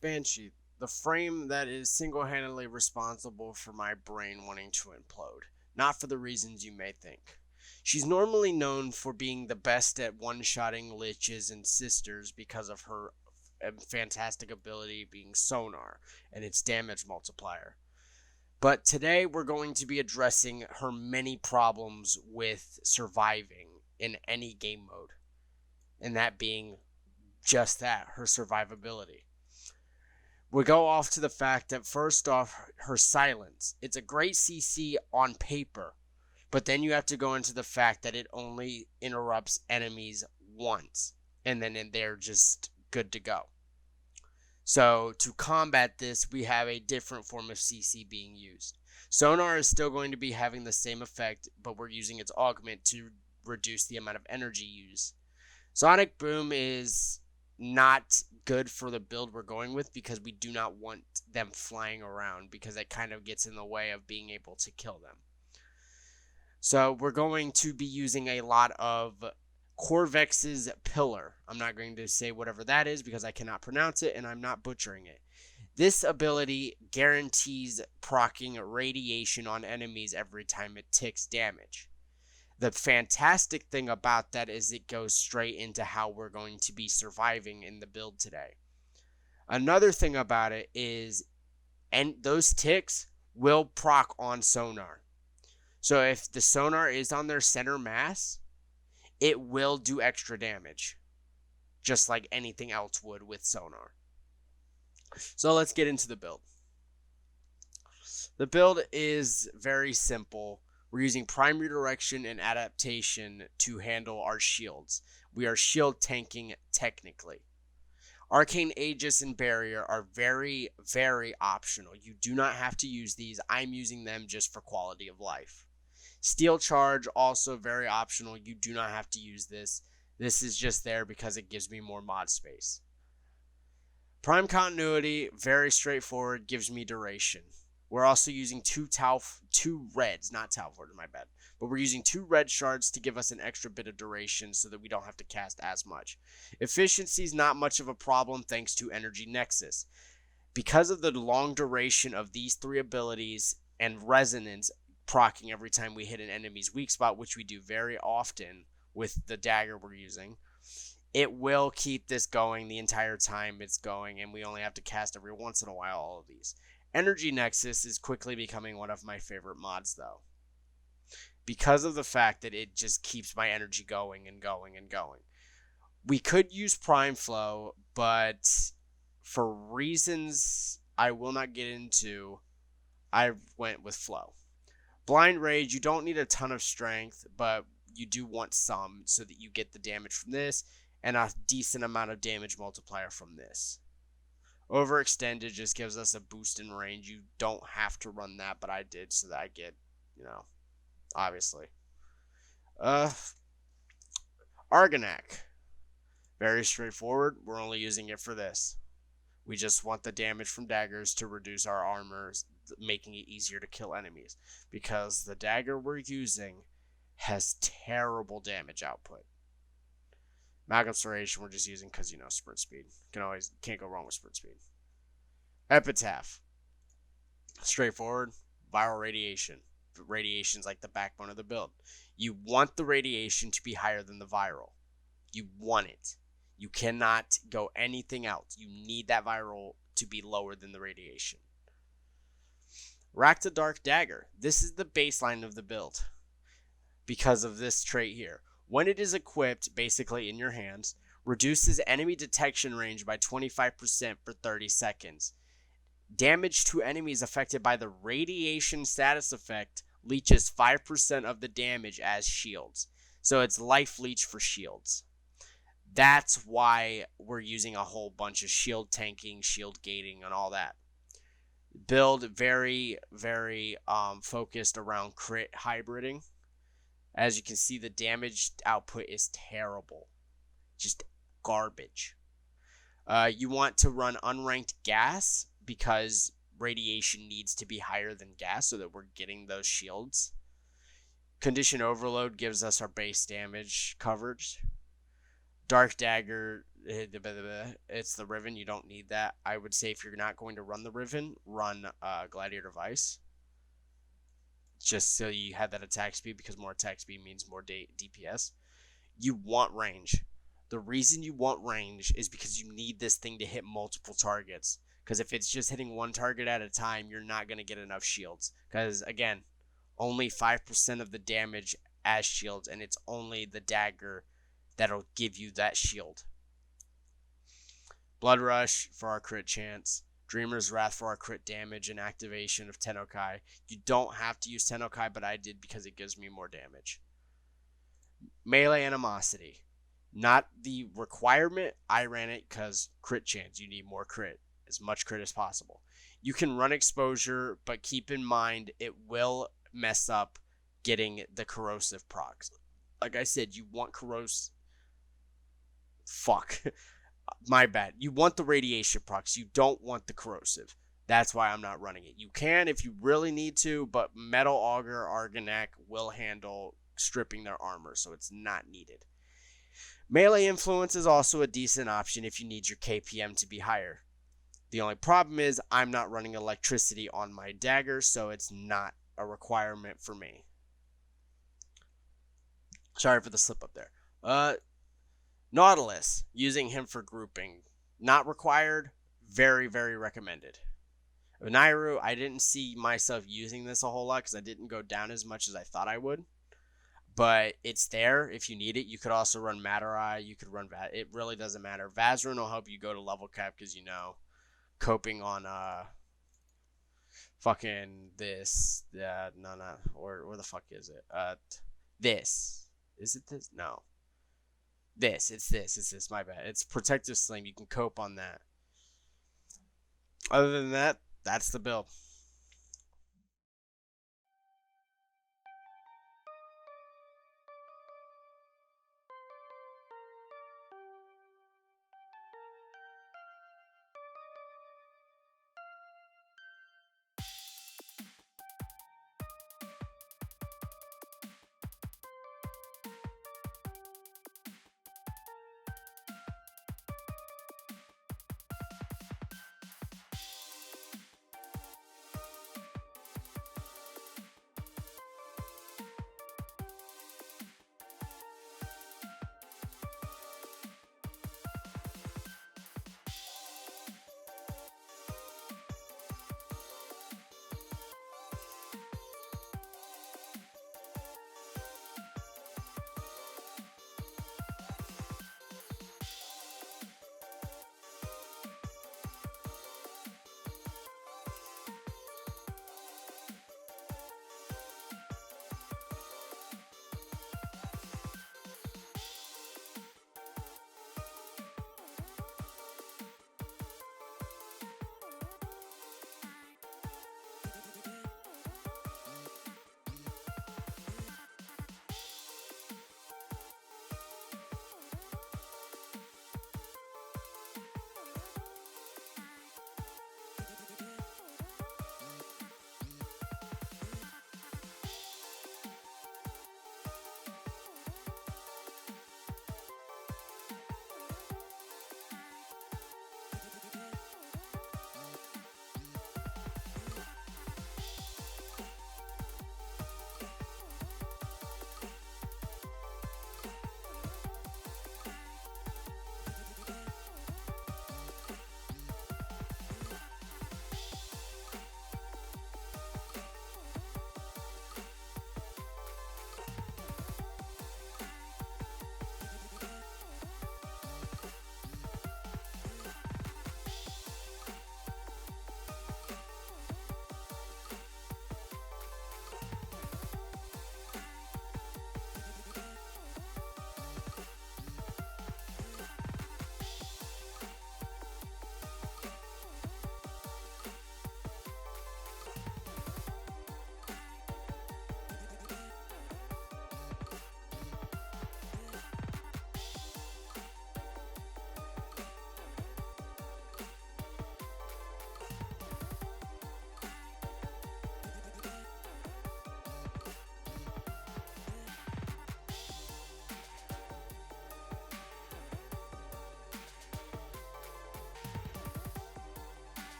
Banshee, the frame that is single-handedly responsible for my brain wanting to implode, not for the reasons you may think. She's normally known for being the best at one-shotting liches and sisters because of her fantastic ability being sonar and its damage multiplier. But today we're going to be addressing her many problems with surviving in any game mode, and that being just that, her survivability. We go off to the fact that first off, her silence. It's a great CC on paper, but then you have to go into the fact that it only interrupts enemies once, and then they're just good to go. So to combat this, we have a different form of CC being used. Sonar is still going to be having the same effect, but we're using its augment to reduce the amount of energy used. Sonic Boom is not good for the build we're going with because we do not want them flying around because it kind of gets in the way of being able to kill them. So we're going to be using a lot of Corvex's Pillar. I'm not going to say whatever that is because I cannot pronounce it and I'm not butchering it. This ability guarantees proccing radiation on enemies every time it ticks damage. The fantastic thing about that is it goes straight into how we're going to be surviving in the build today. Another thing about it is, and those ticks will proc on sonar. So if the sonar is on their center mass, it will do extra damage, just like anything else would with sonar. So let's get into the build. The build is very simple. We're using prime redirection and adaptation to handle our shields. We are shield tanking technically. Arcane Aegis and Barrier are very, very optional. You do not have to use these. I'm using them just for quality of life. Steel Charge, also very optional. You do not have to use this. This is just there because it gives me more mod space. Prime Continuity, very straightforward, gives me duration. We're also using two reds, not Talford, my bad. But we're using 2 red shards to give us an extra bit of duration so that we don't have to cast as much. Efficiency is not much of a problem thanks to Energy Nexus. Because of the long duration of these 3 abilities and Resonance proccing every time we hit an enemy's weak spot, which we do very often with the dagger we're using, it will keep this going the entire time it's going, and we only have to cast every once in a while all of these. Energy Nexus is quickly becoming one of my favorite mods, though, because of the fact that it just keeps my energy going and going and going. We could use Prime Flow, but for reasons I will not get into, I went with Flow. Blind Rage, you don't need a ton of strength, but you do want some so that you get the damage from this and a decent amount of damage multiplier from this. Overextended just gives us a boost in range. You don't have to run that, but I did so that I get, obviously. Argonac. Very straightforward. We're only using it for this. We just want the damage from daggers to reduce our armor, making it easier to kill enemies. Because the dagger we're using has terrible damage output. Malcolm Serration we're just using because, sprint speed. Can't go wrong with sprint speed. Epitaph. Straightforward. Viral radiation. Radiation's like the backbone of the build. You want the radiation to be higher than the viral. You want it. You cannot go anything else. You need that viral to be lower than the radiation. Rack the Dark Dagger. This is the baseline of the build because of this trait here. When it is equipped, basically in your hands, reduces enemy detection range by 25% for 30 seconds. Damage to enemies affected by the radiation status effect leeches 5% of the damage as shields. So it's life leech for shields. That's why we're using a whole bunch of shield tanking, shield gating, and all that. Build very, very focused around crit hybriding. As you can see, the damage output is terrible. Just garbage. You want to run unranked gas because radiation needs to be higher than gas so that we're getting those shields. Condition Overload gives us our base damage coverage. Dark Dagger It's the Riven. You don't need that. I would say if you're not going to run the Riven, run Gladiator Vice. Just so you have that attack speed, because more attack speed means more DPS. You want range. The reason you want range is because you need this thing to hit multiple targets. Because if it's just hitting one target at a time, you're not going to get enough shields. Because, again, only 5% of the damage as shields, and it's only the dagger that'll give you that shield. Blood Rush for our crit chance. Dreamer's Wrath for our crit damage and activation of Tennokai. You don't have to use Tennokai, but I did because it gives me more damage. Melee Animosity. Not the requirement. I ran it because crit chance. You need more crit. As much crit as possible. You can run exposure, but keep in mind it will mess up getting the corrosive procs. Like I said, you want corrosive. Fuck. My bad. You want the radiation procs. You don't want the corrosive. That's why I'm not running it. You can if you really need to, but Metal Augur Argonac will handle stripping their armor, so it's not needed. Melee Influence is also a decent option if you need your KPM to be higher. The only problem is I'm not running electricity on my dagger, so it's not a requirement for me. Sorry for the slip up there. Nautilus, using him for grouping. Not required, very, very recommended. Nairu, I didn't see myself using this a whole lot because I didn't go down as much as I thought I would. But it's there if you need it. You could also run Matarai. You could run it really doesn't matter. Vazrin will help you go to level cap because, you know, coping on fucking this. No, where the fuck is it? This. Is it this? No. It's this. My bad. It's Protective Sling. You can cope on that. Other than that, that's the build.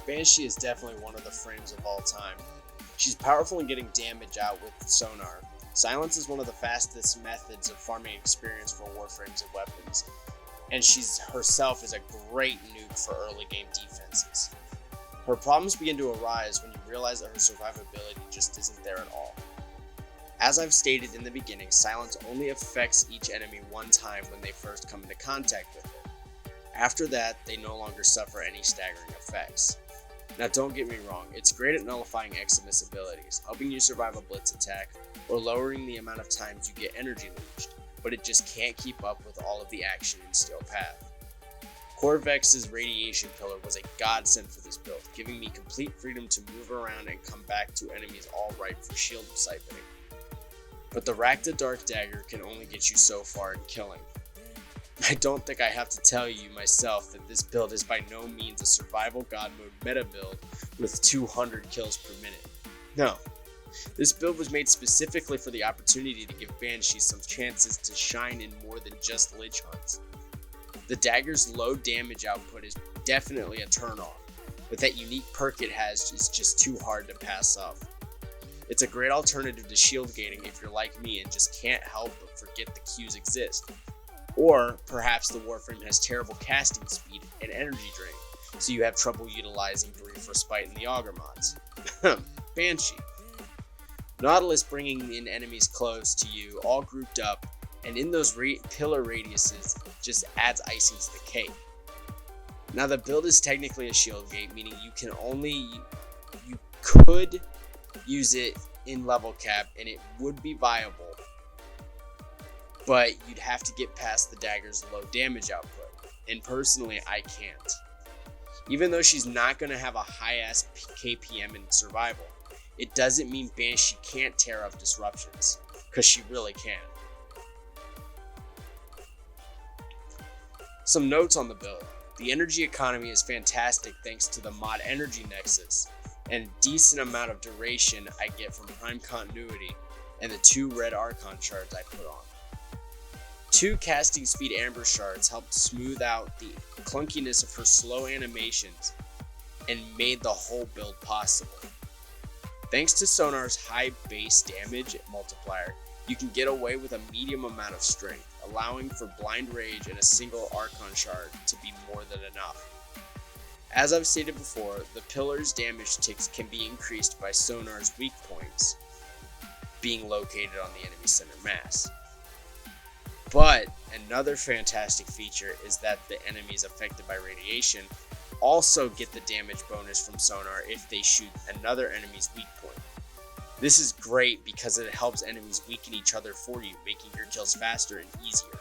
Banshee is definitely one of the frames of all time. She's powerful in getting damage out with sonar. Silence is one of the fastest methods of farming experience for warframes and weapons, and she herself is a great nuke for early game defenses. Her problems begin to arise when you realize that her survivability just isn't there at all. As I've stated in the beginning, Silence only affects each enemy one time when they first come into contact with her. After that, they no longer suffer any staggering effects. Now don't get me wrong, it's great at nullifying Eximus abilities, helping you survive a blitz attack, or lowering the amount of times you get energy leached, but it just can't keep up with all of the action in Steel Path. Corvex's Radiation Pillar was a godsend for this build, giving me complete freedom to move around and come back to enemies all ripe for shield siphoning. But the Rakta Dark Dagger can only get you so far in killing. I don't think I have to tell you myself that this build is by no means a survival god mode meta build with 200 kills per minute. No, this build was made specifically for the opportunity to give Banshee some chances to shine in more than just Lich Hunts. The dagger's low damage output is definitely a turn-off, but that unique perk it has is just too hard to pass up. It's a great alternative to shield gating if you're like me and just can't help but forget the Qs exist. Or perhaps the Warframe has terrible casting speed and energy drain, so you have trouble utilizing Brief Respite in the Augur mods. Banshee. Nautilus bringing in enemies close to you, all grouped up, and in those pillar radiuses just adds icing to the cake. Now the build is technically a shield gate, meaning you could use it in level cap and it would be viable, but you'd have to get past the dagger's low damage output, and personally I can't. Even though she's not going to have a high ass KPM in survival, it doesn't mean Banshee can't tear up disruptions, because she really can. Some notes on the build. The energy economy is fantastic thanks to the mod Energy Nexus, and decent amount of duration I get from Prime Continuity and the 2 red Archon shards I put on. 2 casting speed Amber shards helped smooth out the clunkiness of her slow animations and made the whole build possible. Thanks to Sonar's high base damage multiplier, you can get away with a medium amount of strength, allowing for blind rage and a single Archon shard to be more than enough. As I've stated before, the pillar's damage ticks can be increased by Sonar's weak points being located on the enemy center mass. But another fantastic feature is that the enemies affected by radiation also get the damage bonus from Sonar if they shoot another enemy's weak point. This is great because it helps enemies weaken each other for you, making your kills faster and easier.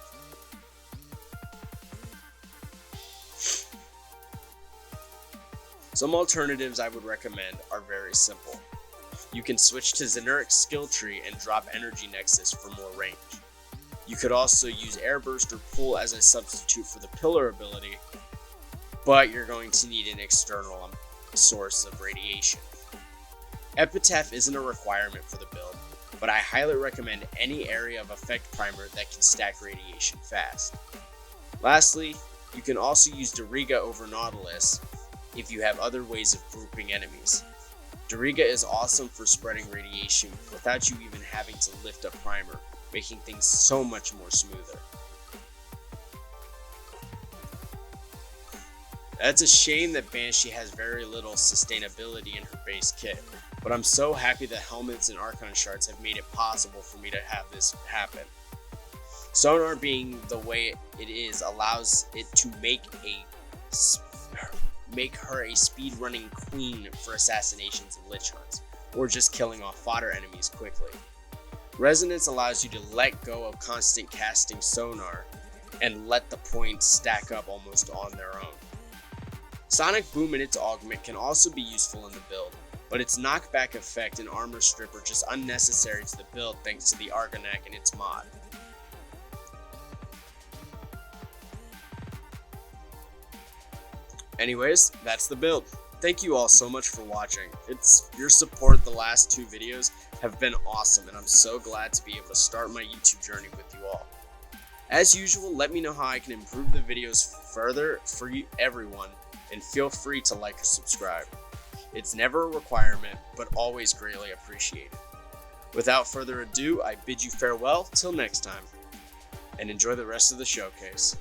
Some alternatives I would recommend are very simple. You can switch to Zenuric's skill tree and drop Energy Nexus for more range. You could also use Airburst or Pool as a substitute for the pillar ability, but you're going to need an external source of radiation. Epitaph isn't a requirement for the build, but I highly recommend any area of effect primer that can stack radiation fast. Lastly, you can also use Doriga over Nautilus if you have other ways of grouping enemies. Doriga is awesome for spreading radiation without you even having to lift up primer, making things so much more smoother. It's a shame that Banshee has very little sustainability in her base kit, but I'm so happy that helmets and Archon shards have made it possible for me to have this happen. Sonar being the way it is allows it to make her a speedrunning queen for assassinations and Lich Hunts, or just killing off fodder enemies quickly. Resonance allows you to let go of constant casting Sonar and let the points stack up almost on their own. Sonic Boom and its augment can also be useful in the build, but its knockback effect and armor strip are just unnecessary to the build thanks to the Argonac and its mod. Anyways, that's the build. Thank you all so much for watching. Your support the last 2 videos have been awesome, and I'm so glad to be able to start my YouTube journey with you all. As usual, let me know how I can improve the videos further for everyone, and feel free to like or subscribe. It's never a requirement, but always greatly appreciated. Without further ado, I bid you farewell till next time, and enjoy the rest of the showcase.